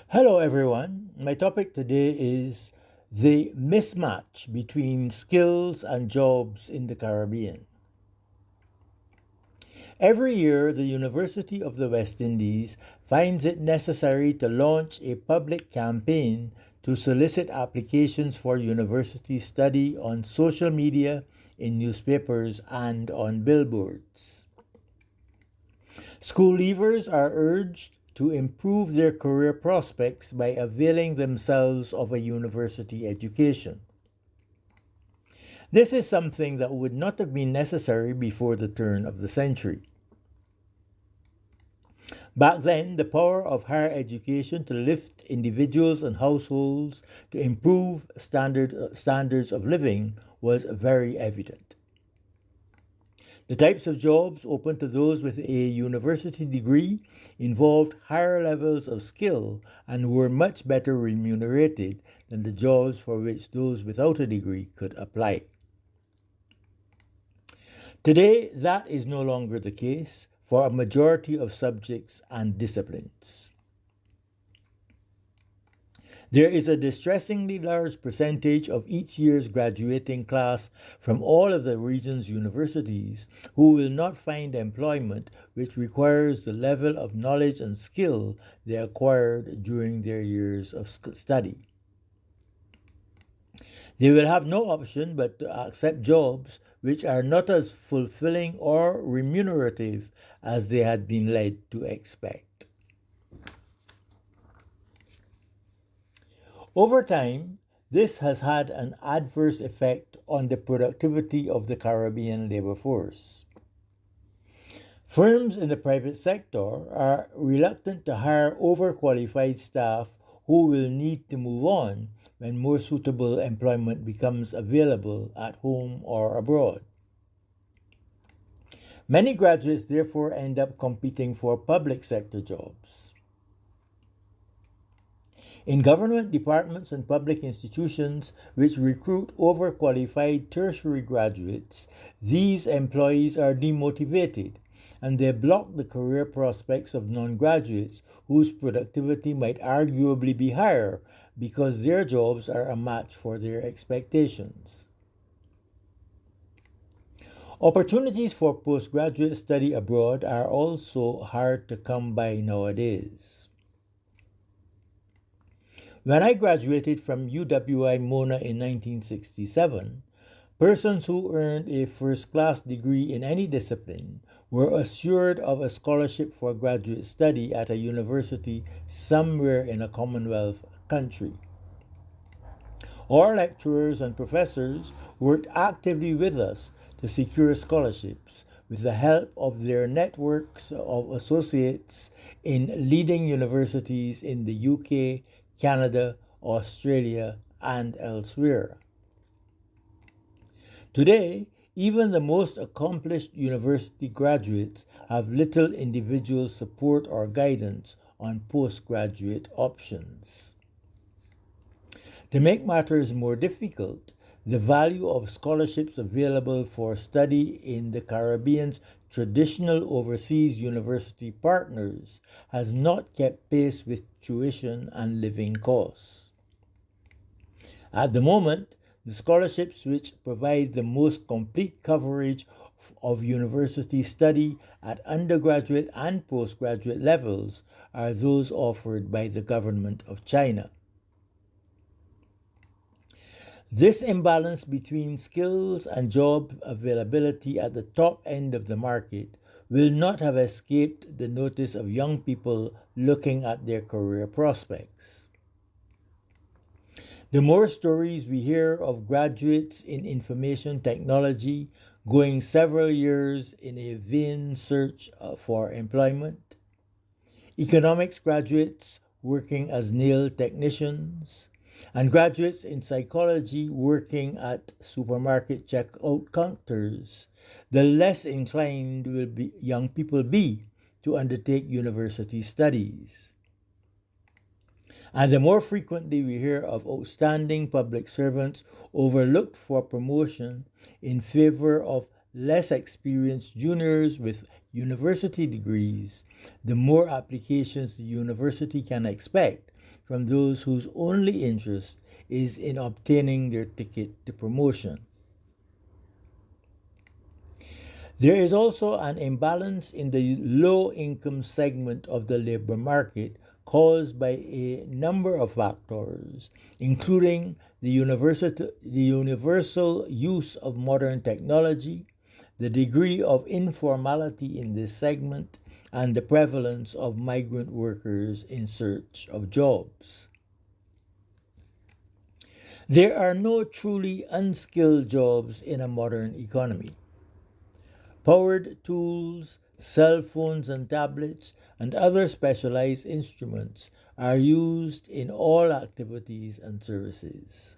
Hello, everyone. My topic today is the mismatch between skills and jobs in the Caribbean. Every year, the University of the West Indies finds it necessary to launch a public campaign to solicit applications for university study on social media, in newspapers, and on billboards. School leavers are urged to improve their career prospects by availing themselves of a university education. This is something that would not have been necessary before the turn of the century. Back then, the power of higher education to lift individuals and households to improve standards of living was very evident. The types of jobs open to those with a university degree involved higher levels of skill and were much better remunerated than the jobs for which those without a degree could apply. Today, that is no longer the case for a majority of subjects and disciplines. There is a distressingly large percentage of each year's graduating class from all of the region's universities who will not find employment which requires the level of knowledge and skill they acquired during their years of study. They will have no option but to accept jobs which are not as fulfilling or remunerative as they had been led to expect. Over time, this has had an adverse effect on the productivity of the Caribbean labor force. Firms in the private sector are reluctant to hire overqualified staff who will need to move on when more suitable employment becomes available at home or abroad. Many graduates therefore end up competing for public sector jobs. In government departments and public institutions which recruit overqualified tertiary graduates, these employees are demotivated and they block the career prospects of non-graduates whose productivity might arguably be higher because their jobs are a match for their expectations. Opportunities for postgraduate study abroad are also hard to come by nowadays. When I graduated from UWI Mona in 1967, persons who earned a first-class degree in any discipline were assured of a scholarship for graduate study at a university somewhere in a Commonwealth country. Our lecturers and professors worked actively with us to secure scholarships with the help of their networks of associates in leading universities in the UK, Canada, Australia, and elsewhere. Today, even the most accomplished university graduates have little individual support or guidance on postgraduate options. To make matters more difficult, the value of scholarships available for study in the Caribbean's traditional overseas university partners has not kept pace with tuition and living costs. At the moment, the scholarships which provide the most complete coverage of university study at undergraduate and postgraduate levels are those offered by the government of China. This imbalance between skills and job availability at the top end of the market will not have escaped the notice of young people looking at their career prospects. The more stories we hear of graduates in information technology going several years in a vain search for employment, economics graduates working as nail technicians, and graduates in psychology working at supermarket checkout counters, the less inclined will be young people be to undertake university studies. And the more frequently we hear of outstanding public servants overlooked for promotion in favor of less experienced juniors with university degrees, the more applications the university can expect from those whose only interest is in obtaining their ticket to promotion. There is also an imbalance in the low income segment of the labor market caused by a number of factors, including the universal use of modern technology, the degree of informality in this segment, and the prevalence of migrant workers in search of jobs. There are no truly unskilled jobs in a modern economy. Powered tools, cell phones and tablets, and other specialized instruments are used in all activities and services.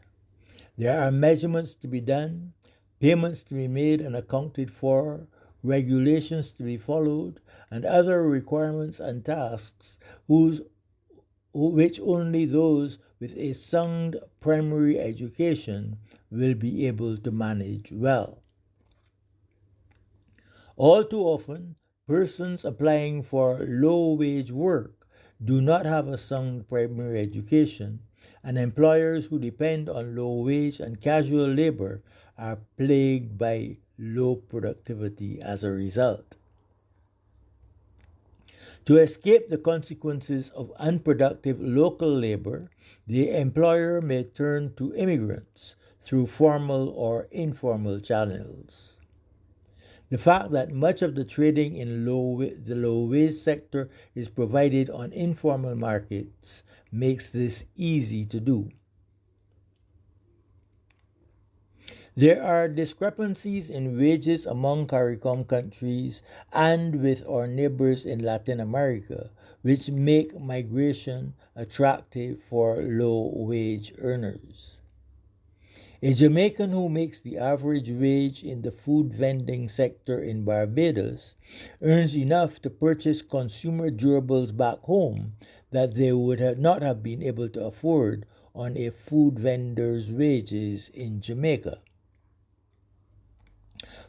There are measurements to be done, payments to be made and accounted for, regulations to be followed, and other requirements and tasks which only those with a sound primary education will be able to manage well. All too often, persons applying for low wage work do not have a sound primary education, and employers who depend on low wage and casual labor are plagued by low productivity as a result. To escape the consequences of unproductive local labor, the employer may turn to immigrants through formal or informal channels. The fact that much of the trading in the low wage sector is provided on informal markets makes this easy to do. There are discrepancies in wages among CARICOM countries and with our neighbors in Latin America, which make migration attractive for low wage earners. A Jamaican who makes the average wage in the food vending sector in Barbados earns enough to purchase consumer durables back home that they would not have been able to afford on a food vendor's wages in Jamaica.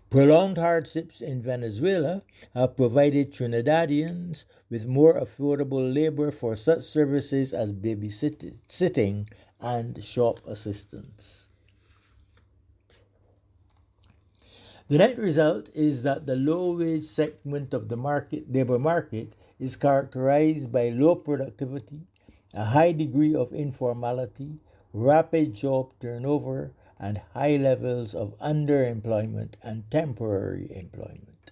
Prolonged hardships in Venezuela have provided Trinidadians with more affordable labor for such services as babysitting and shop assistance. The net result is that the low-wage segment of the labor market is characterized by low productivity, a high degree of informality, rapid job turnover, and high levels of underemployment and temporary employment.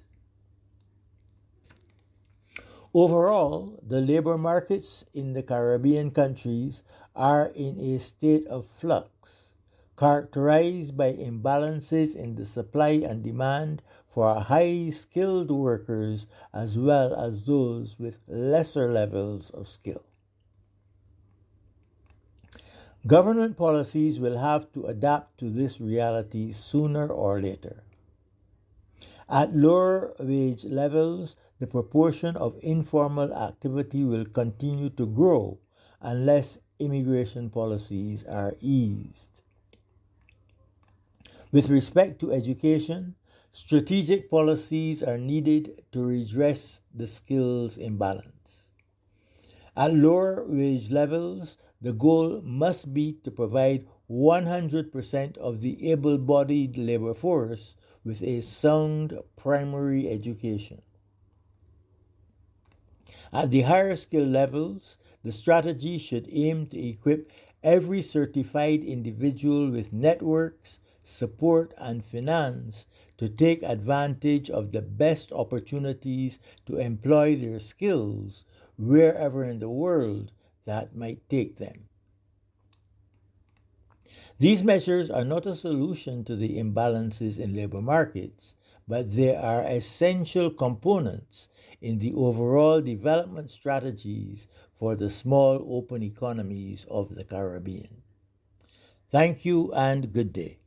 Overall, the labor markets in the Caribbean countries are in a state of flux, characterized by imbalances in the supply and demand for highly skilled workers as well as those with lesser levels of skill. Government policies will have to adapt to this reality sooner or later. At lower wage levels, the proportion of informal activity will continue to grow unless immigration policies are eased. With respect to education, strategic policies are needed to redress the skills imbalance. At lower wage levels, the goal must be to provide 100% of the able-bodied labor force with a sound primary education. At the higher skill levels, the strategy should aim to equip every certified individual with networks, support, and finance to take advantage of the best opportunities to employ their skills wherever in the world that might take them. These measures are not a solution to the imbalances in labor markets, but they are essential components in the overall development strategies for the small open economies of the Caribbean. Thank you and good day.